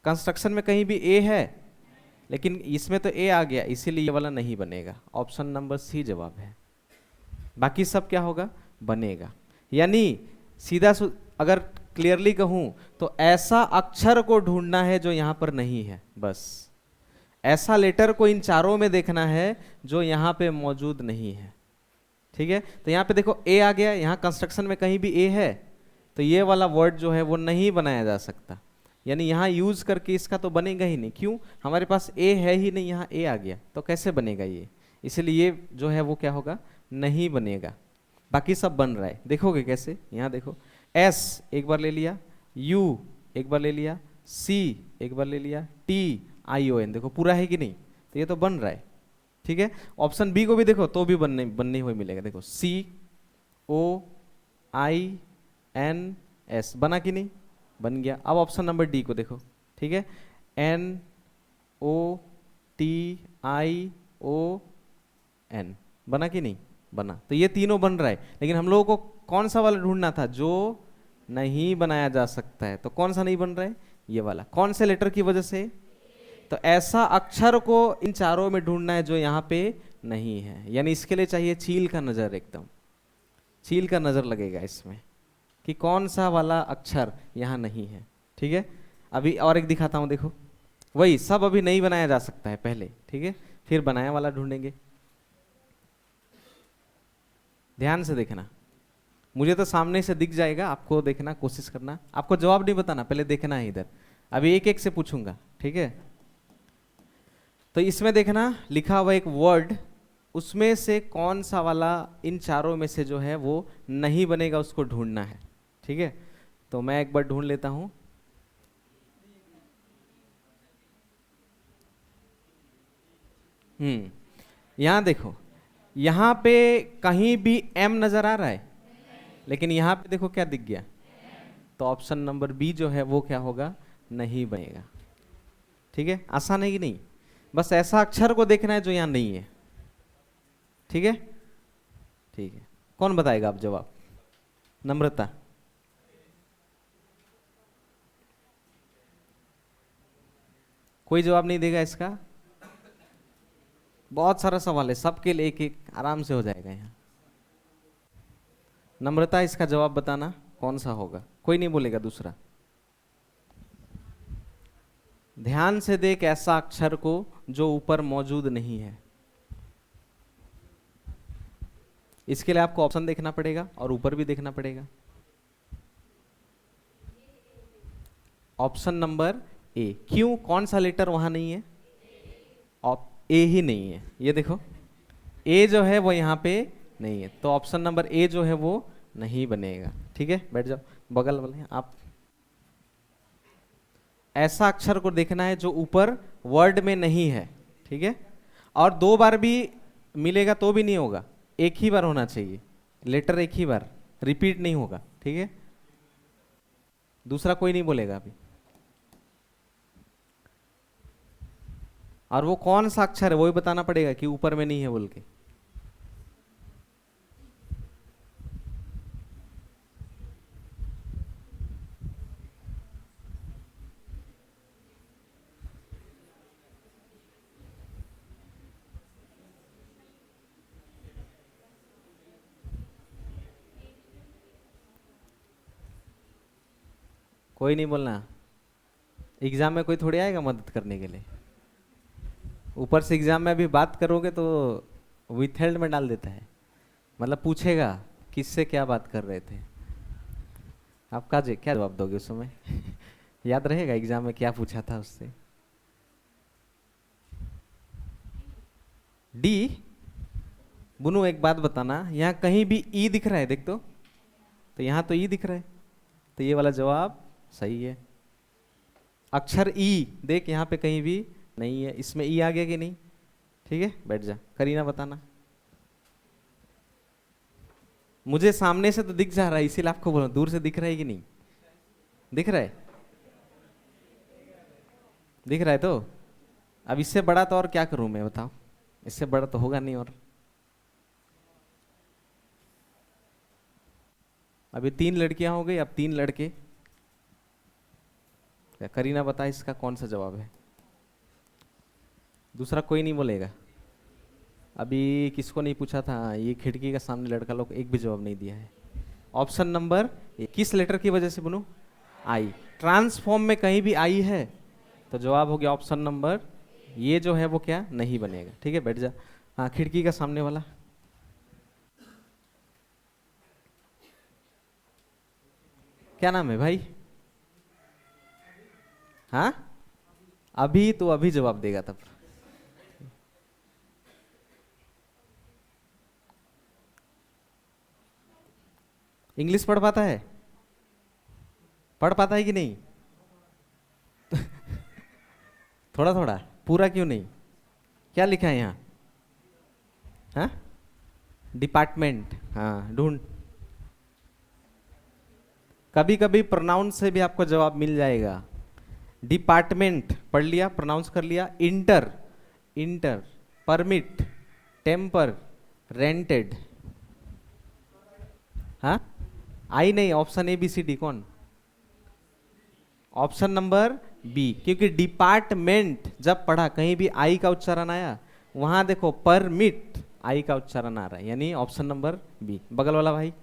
कंस्ट्रक्शन में कहीं भी ए है, लेकिन इसमें तो ए आ गया, इसीलिए ये वाला नहीं बनेगा। ऑप्शन नंबर सी जवाब है, बाकी सब क्या होगा, बनेगा। यानी सीधा अगर क्लियरली कहूं तो ऐसा अक्षर को ढूंढना है जो यहां पर नहीं है, बस ऐसा लेटर को इन चारों में देखना है जो यहां पे मौजूद नहीं है। ठीक है, तो यहां पे देखो ए आ गया, यहां कंस्ट्रक्शन में कहीं भी ए है तो ये वाला वर्ड जो है वो नहीं बनाया जा सकता, यानी यहां यूज करके इसका तो बनेगा ही नहीं। क्यों? हमारे पास ए है ही नहीं, यहां ए आ गया तो कैसे बनेगा ये, इसलिए ये जो है वो क्या होगा, नहीं बनेगा। बाकी सब बन रहा है, देखोगे कैसे, यहां देखो एस एक बार ले लिया, यू एक बार ले लिया, सी एक बार ले लिया, टी आई ओ एन, देखो पूरा है कि नहीं, तो ये तो बन रहा है। ठीक है, ऑप्शन बी को भी देखो तो भी बनने हुए मिलेगा, देखो सी ओ आई एन एस, बना कि नहीं, बन गया। अब ऑप्शन नंबर डी को देखो, ठीक है, N O T I O N, बना कि नहीं, बना। तो ये तीनों बन रहा है, लेकिन हम लोगों को कौन सा वाला ढूंढना था जो नहीं बनाया जा सकता है, तो कौन सा नहीं बन रहा है, ये वाला। कौन से लेटर की वजह से, तो ऐसा अक्षर को इन चारों में ढूंढना है जो यहाँ पे नहीं है, यानी इसके लिए चाहिए चील का नजर, एकदम चील का नजर लगेगा इसमें कि कौन सा वाला अक्षर यहाँ नहीं है। ठीक है, अभी और एक दिखाता हूँ, देखो वही सब अभी नहीं बनाया जा सकता है पहले, ठीक है, फिर बनाया वाला ढूंढेंगे। ध्यान से देखना, मुझे तो सामने से दिख जाएगा, आपको देखना, कोशिश करना, आपको जवाब नहीं बताना, पहले देखना है इधर। अभी एक एक से पूछूंगा, ठीक है। तो इसमें देखना लिखा हुआ एक वर्ड, उसमें से कौन सा वाला इन चारों में से जो है वो नहीं बनेगा, उसको ढूंढना है। ठीक है, तो मैं एक बार ढूंढ लेता हूं। यहां देखो, यहां पे कहीं भी एम नजर आ रहा है, लेकिन यहां पे देखो क्या दिख गया, तो ऑप्शन नंबर बी जो है वो क्या होगा, नहीं बनेगा। ठीक है, आसान है कि नहीं, बस ऐसा अक्षर को देखना है जो यहां नहीं है। ठीक है, ठीक है, कौन बताएगा आप जवाब, नम्रता। कोई जवाब नहीं देगा इसका, बहुत सारा सवाल है, सबके लिए एक एक आराम से हो जाएगा यहाँ। नम्रता इसका जवाब बताना कौन सा होगा, कोई नहीं बोलेगा दूसरा। ध्यान से देख ऐसा अक्षर को जो ऊपर मौजूद नहीं है, इसके लिए आपको ऑप्शन देखना पड़ेगा और ऊपर भी देखना पड़ेगा। ऑप्शन नंबर ए, क्यों, कौन सा लेटर वहां नहीं है, ए ही नहीं है, ये देखो ए जो है वो यहाँ पे नहीं है, तो ऑप्शन नंबर ए जो है वो नहीं बनेगा। ठीक है, बैठ जाओ, बगल वाले आप। ऐसा अक्षर को देखना है जो ऊपर वर्ड में नहीं है, ठीक है, और दो बार भी मिलेगा तो भी नहीं होगा, एक ही बार होना चाहिए, लेटर एक ही बार, रिपीट नहीं होगा। ठीक है, दूसरा कोई नहीं बोलेगा अभी। और वो कौन सा अक्षर है वो भी बताना पड़ेगा कि ऊपर में नहीं है बोल के। कोई नहीं बोलना, एग्जाम में कोई थोड़ी आएगा मदद करने के लिए, ऊपर से एग्जाम में अभी बात करोगे तो विथहेल्ड में डाल देता है, मतलब पूछेगा किससे क्या बात कर रहे थे, आप क्या जवाब दोगे उस समय याद रहेगा एग्जाम में क्या पूछा था उससे। डी, बुनू एक बात बताना, यहाँ कहीं भी ई दिख रहा है, देख तो यहाँ तो ई दिख रहा है, तो ये वाला जवाब सही है। अक्षर ई देख, यहाँ पे कहीं भी नहीं है, इसमें ई आ गया कि नहीं। ठीक है, बैठ जा, करीना बताना। मुझे सामने से तो दिख जा रहा है, इसीलिए आपको बोला, दूर से दिख रहा है कि नहीं, दिख रहा है, दिख रहा है। तो अब इससे बड़ा तो और क्या करूं मैं, बताओ, इससे बड़ा तो होगा नहीं। और अभी 3 लड़कियां हो गई, अब 3 लड़के। करीना बता इसका कौन सा जवाब है, दूसरा कोई नहीं बोलेगा। अभी किसको नहीं पूछा था, ये खिड़की का सामने लड़का लोग एक भी जवाब नहीं दिया है। ऑप्शन नंबर किस लेटर की वजह से बनू, आई। ट्रांसफॉर्म में कहीं भी आई है तो जवाब हो गया ऑप्शन नंबर, ये जो है वो क्या नहीं बनेगा। ठीक है, बैठ जा। हाँ, खिड़की का सामने वाला। क्या नाम है भाई? हाँ, अभी तो अभी जवाब देगा तब। इंग्लिश पढ़ पाता है? पढ़ पाता है कि नहीं? थोड़ा थोड़ा, पूरा क्यों नहीं? क्या लिखा है यहाँ? हाँ, डिपार्टमेंट। हाँ, ढूंढ। कभी कभी प्रोनाउंस से भी आपको जवाब मिल जाएगा। डिपार्टमेंट पढ़ लिया, प्रोनाउंस कर लिया। Inter, inter, permit, temper, rented. हाँ, आई नहीं, option A B C D कौन? ऑप्शन नंबर बी, क्योंकि डिपार्टमेंट जब पढ़ा कहीं भी आई का उच्चारण आया, वहां देखो परमिट आई का उच्चारण आ रहा है, यानी ऑप्शन नंबर बी। बगल वाला भाई।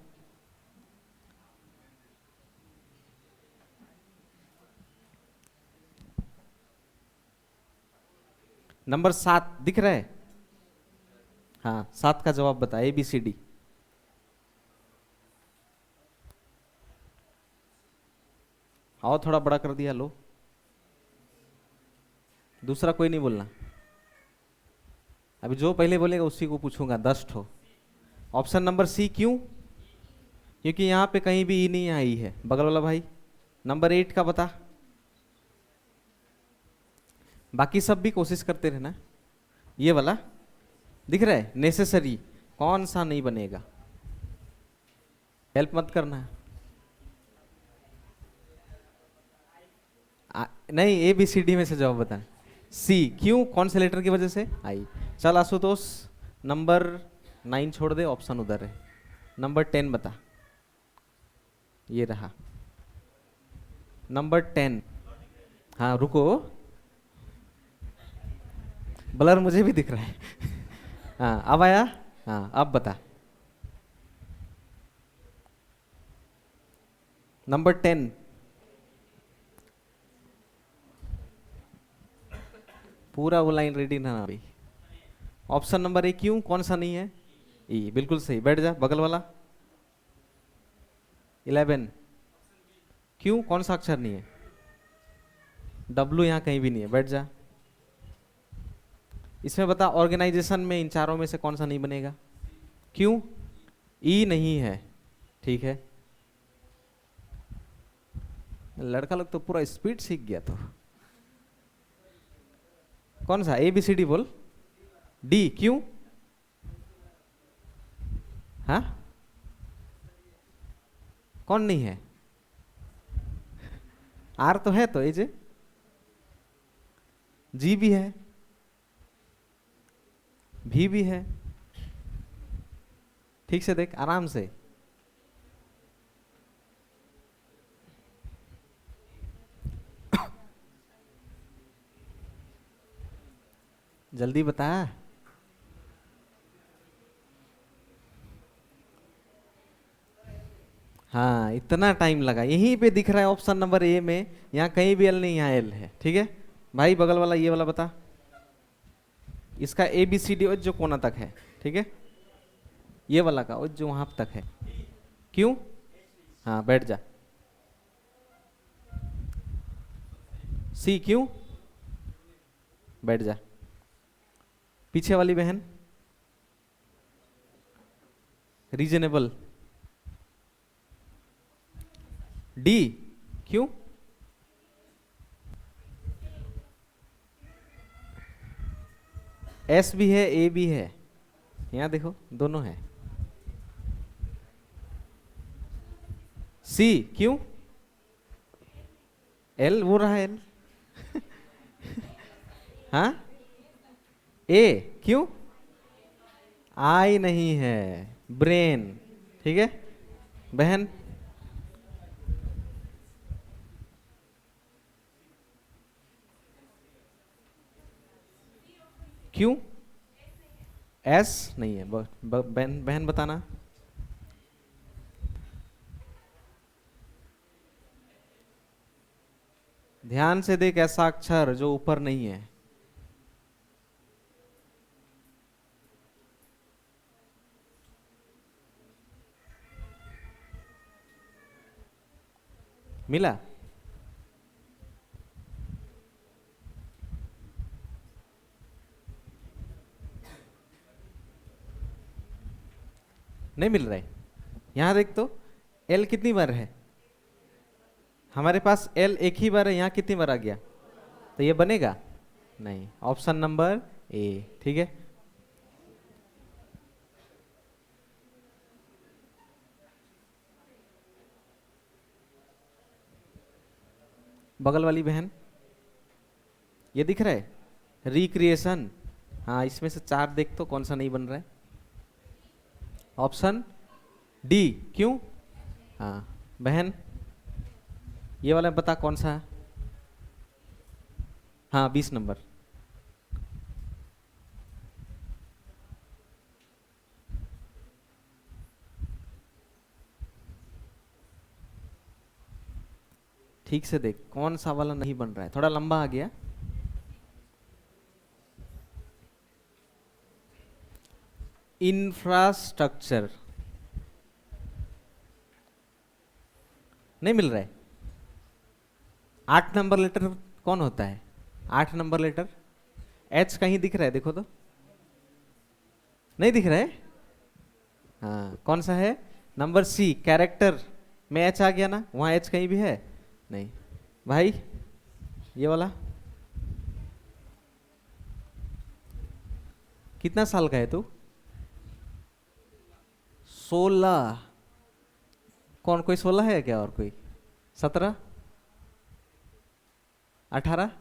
नंबर 7 दिख रहा है? हाँ, 7 का जवाब बता, ए बी सी डी। और थोड़ा बड़ा कर दिया, लो। दूसरा कोई नहीं बोलना, अभी जो पहले बोलेगा उसी को पूछूंगा 10 ठो। ऑप्शन नंबर सी, क्यों? क्योंकि यहाँ पे कहीं भी ई नहीं आई है। बगल वाला भाई, नंबर 8 का बता। बाकी सब भी कोशिश करते रहना। ये वाला दिख रहा है, नेसेसरी, कौन सा नहीं बनेगा? हेल्प मत करना। नहीं, ए बी सी डी में से जवाब बताना। सी, क्यों? कौन से लेटर की वजह से? आई। चल आशुतोष, नंबर 9 छोड़ दे, ऑप्शन उधर है। नंबर 10 बता। ये रहा नंबर 10। हाँ रुको, ब्लर मुझे भी दिख रहा है। हाँ, अब आया। हाँ, अब बता। नंबर 10। पूरा वो लाइन रेडी ना भाई। ऑप्शन नंबर ए, क्यों? कौन सा नहीं है? ई, बिल्कुल सही। बैठ जा। बगल वाला 11, क्यों? कौन सा अक्षर नहीं है? डब्लू यहाँ कहीं भी नहीं है। बैठ जा। इसमें बता, ऑर्गेनाइजेशन में इन चारों में से कौन सा नहीं बनेगा? क्यों? ई नहीं है। ठीक है, लड़का लोग तो पूरा स्पीड सीख गया। तो कौन सा? ए बी सी डी बोल। डी, क्यों? हाँ, कौन नहीं है? आर तो है, तो एजे। जी भी है, भी है। ठीक से देख, आराम से। जल्दी बता। हाँ, इतना टाइम लगा, यहीं पे दिख रहा है ऑप्शन नंबर ए में। यहाँ कहीं भी एल नहीं, यहाँ एल है। ठीक है भाई, बगल वाला ये वाला बता। इसका ए बी सी डी जो कोना तक है। ठीक है, ये वाला का जो वहां तक है। क्यों? हाँ, बैठ जा। सी, क्यों? बैठ जा। पीछे वाली बहन, रीजनेबल। डी, क्यों? एस भी है, ए भी है, यहां देखो दोनों है। सी, क्यों? एल, वो रहा एल। हाँ, ए, क्यों? आई नहीं है, ब्रेन। ठीक है बहन। क्यों? एस नहीं है। बहन, बहन बताना। ध्यान से देख, ऐसा अक्षर जो ऊपर नहीं है। मिला? नहीं मिल रहा है? यहां देख तो, एल कितनी बार है हमारे पास? एल एक ही बार है, यहां कितनी बार आ गया? तो ये बनेगा नहीं। ऑप्शन नंबर ए, ठीक है। बगल वाली बहन, ये दिख रहा है रिक्रिएशन? हाँ, इसमें से 4 देख तो कौन सा नहीं बन रहा है? Option D. क्यों? हाँ बहन, ये वाला बता कौन सा है? हाँ 20 नंबर। ठीक से देख कौन सा वाला नहीं बन रहा है, थोड़ा लंबा आ गया। इंफ्रास्ट्रक्चर नहीं मिल रहा है। 8 नंबर लेटर कौन होता है? 8 नंबर लेटर एच कहीं दिख रहा है? देखो तो, नहीं दिख रहा है। हाँ कौन सा है? नंबर सी, कैरेक्टर में एच आ गया ना, वहां एच कहीं भी है? नहीं। भाई ये वाला कितना साल का है तू? 16। कौन, कोई 16 है क्या? और कोई 17, 18?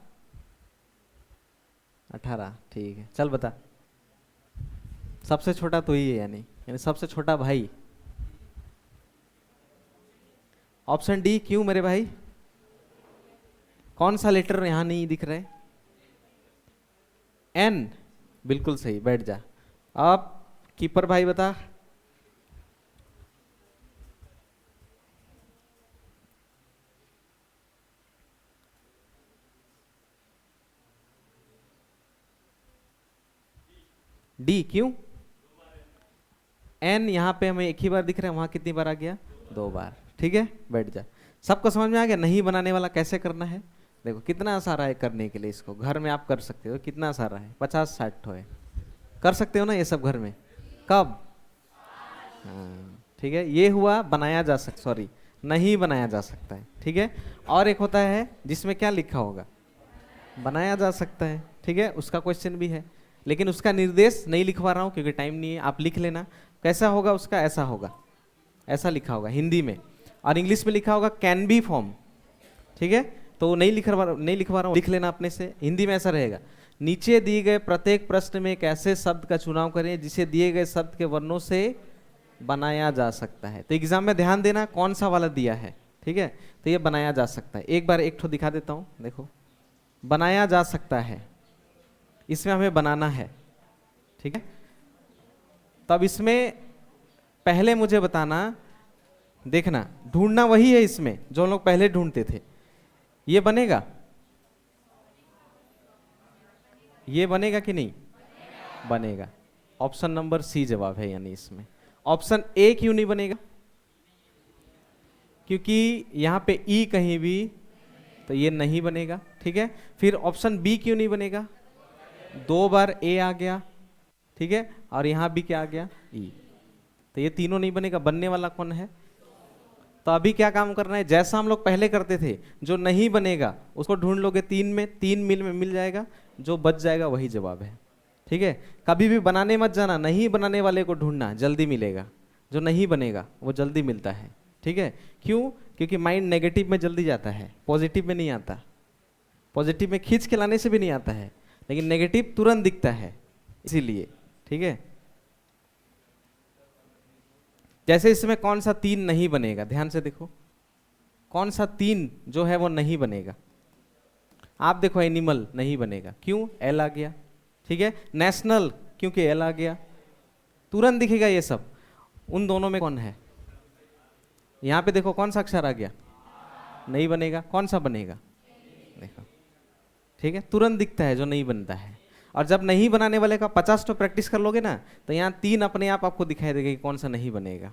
18, ठीक है। चल बता। सबसे छोटा तो ही है, यानी सबसे छोटा भाई। Option D. क्यों मेरे भाई? कौन सा लेटर यहां नहीं दिख रहा है? एन, बिल्कुल सही, बैठ जा। अब कीपर भाई बता। डी। क्यों? एन यहां पे हमें एक ही बार दिख रहा है, वहां कितनी बार आ गया? 2 बार, ठीक है। बैठ जा। सबको समझ में आ गया नहीं बनाने वाला कैसे करना है? देखो कितना सारा है करने के लिए, इसको घर में आप कर सकते हो। कितना सारा है? 50-60 ठो है। कर सकते हो ना ये सब घर में? कब? हाँ ठीक है। ये हुआ बनाया जा सकता, सॉरी नहीं बनाया जा सकता है, ठीक है। और एक होता है जिसमें क्या लिखा होगा? बनाया जा सकता है, ठीक है। उसका क्वेश्चन भी है, लेकिन उसका निर्देश नहीं लिखवा रहा हूँ क्योंकि टाइम नहीं है। आप लिख लेना कैसा होगा उसका। ऐसा होगा, ऐसा लिखा होगा हिंदी में, और इंग्लिश में लिखा होगा कैन बी फॉर्म, ठीक है। तो नहीं लिखवा रहा हूँ, लिख लेना अपने से। हिंदी में ऐसा रहेगा, नीचे दिए गए प्रत्येक प्रश्न में एक ऐसे शब्द का चुनाव करें जिसे दिए गए शब्द के वर्णों से बनाया जा सकता है। तो एग्जाम में ध्यान देना कौन सा वाला दिया है, ठीक है। तो ये बनाया जा सकता है। एक बार एक ठो दिखा देता हूँ, देखो बनाया जा सकता है, इसमें हमें बनाना है, ठीक है। तब इसमें पहले मुझे बताना, देखना ढूंढना वही है इसमें जो हम लोग पहले ढूंढते थे। ये बनेगा? ये बनेगा कि नहीं? बनेगा। ऑप्शन नंबर सी जवाब है, यानी इसमें ऑप्शन ए क्यों नहीं बनेगा? क्योंकि यहां पे ई कहीं भी, तो ये नहीं बनेगा, ठीक है। फिर ऑप्शन बी क्यों नहीं बनेगा? 2 बार ए आ गया, ठीक है, और यहां भी क्या आ गया? ई। तो ये तीनों नहीं बनेगा। बनने वाला कौन है? तो अभी क्या काम करना है? जैसा हम लोग पहले करते थे, जो नहीं बनेगा उसको ढूंढ लोगे 3 में, 3 मिल में मिल जाएगा, जो बच जाएगा वही जवाब है, ठीक है। कभी भी बनाने मत जाना, नहीं बनाने वाले को ढूंढना, जल्दी मिलेगा। जो नहीं बनेगा वो जल्दी मिलता है, ठीक है। क्यों? क्योंकि माइंड नेगेटिव में जल्दी जाता है, पॉजिटिव में नहीं आता। पॉजिटिव में खींच के लाने से भी नहीं आता है, लेकिन नेगेटिव तुरंत दिखता है, इसीलिए, ठीक है। जैसे इसमें कौन सा 3 नहीं बनेगा? ध्यान से देखो, कौन सा 3 जो है वो नहीं बनेगा? आप देखो, एनिमल नहीं बनेगा। क्यों? एल आ गया, ठीक है। नेशनल, क्योंकि एल आ गया, तुरंत दिखेगा ये सब। उन दोनों में कौन है? यहां पे देखो कौन सा अक्षर आ गया? नहीं बनेगा। कौन सा बनेगा? ठीक है, तुरंत दिखता है जो नहीं बनता है। और जब नहीं बनाने वाले का 50 तो प्रैक्टिस कर लोगे ना, तो यहाँ 3 अपने आप आपको दिखाई देगा कि कौन सा नहीं बनेगा।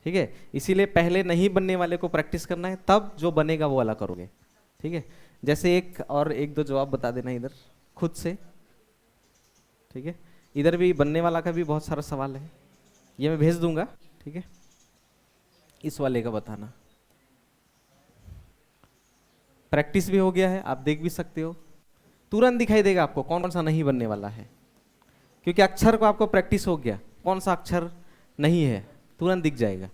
ठीक है, इसीलिए पहले नहीं बनने वाले को प्रैक्टिस करना है, तब जो बनेगा वो वाला करोगे। ठीक है, जैसे एक दो जवाब बता देना इधर खुद से। ठीक है, इधर भी बनने वाला का भी बहुत सारा सवाल है, ये मैं भेज दूंगा। ठीक है, इस वाले का बताना। प्रैक्टिस भी हो गया है, आप देख भी सकते हो, तुरंत दिखाई देगा आपको कौन कौन सा नहीं बनने वाला है, क्योंकि अक्षर को आपको प्रैक्टिस हो गया, कौन सा अक्षर नहीं है तुरंत दिख जाएगा।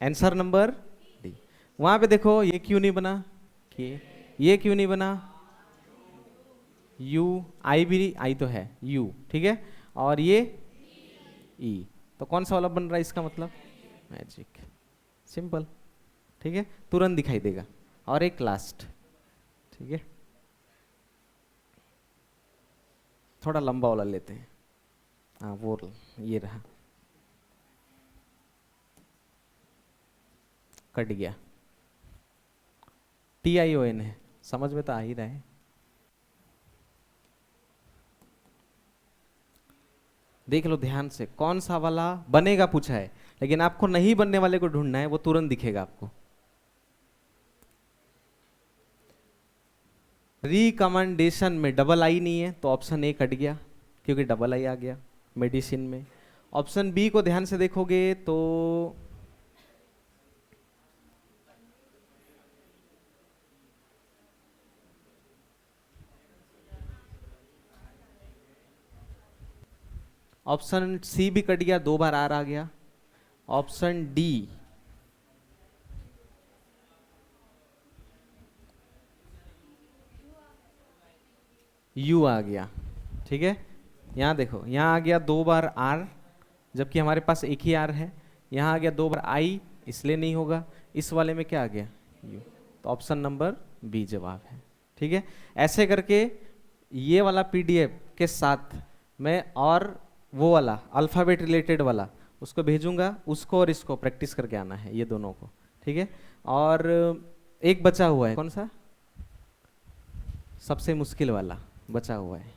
Answer number D. वहां पे देखो ये क्यों नहीं बना, ये क्यों नहीं बना, यू, आई भी, आई तो है यू, ठीक है, और ये ई, तो कौन सा वाला बन रहा है, इसका मतलब मैजिक, सिंपल। ठीक है, तुरंत दिखाई देगा। और एक लास्ट, ठीक है, थोड़ा लंबा वाला लेते हैं। हाँ वो ये रहा, कट गया, TION है, समझ में तो आ ही रहा है। देख लो ध्यान से, कौन सा वाला बनेगा पूछा है, लेकिन आपको नहीं बनने वाले को ढूंढना है, वो तुरंत दिखेगा आपको। रिकमेंडेशन में डबल आई नहीं है, तो ऑप्शन ए कट गया, क्योंकि डबल आई आ गया मेडिसिन में। ऑप्शन बी को ध्यान से देखोगे तो ऑप्शन सी भी कट गया, 2 बार आर आ गया। ऑप्शन डी, यू आ गया। ठीक है, यहाँ देखो, यहाँ आ गया 2 बार आर, जबकि हमारे पास एक ही आर है। यहाँ आ गया 2 बार आई, इसलिए नहीं होगा। इस वाले में क्या आ गया, यू, तो ऑप्शन नंबर बी जवाब है। ठीक है, ऐसे करके ये वाला PDF के साथ मैं और वो वाला अल्फ़ाबेट रिलेटेड वाला उसको भेजूंगा, उसको और इसको प्रैक्टिस करके आना है, ये दोनों को। ठीक है, और एक बचा हुआ है, कौन सा, सबसे मुश्किल वाला बचा हुआ है।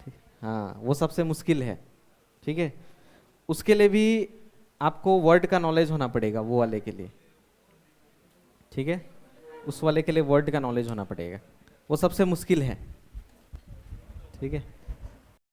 ठीक, हाँ वो सबसे मुश्किल है। ठीक है, उसके लिए भी आपको वर्ड का नॉलेज होना पड़ेगा, वो वाले के लिए। ठीक है, उस वाले के लिए वर्ड का नॉलेज होना पड़ेगा, वो सबसे मुश्किल है। ठीक है।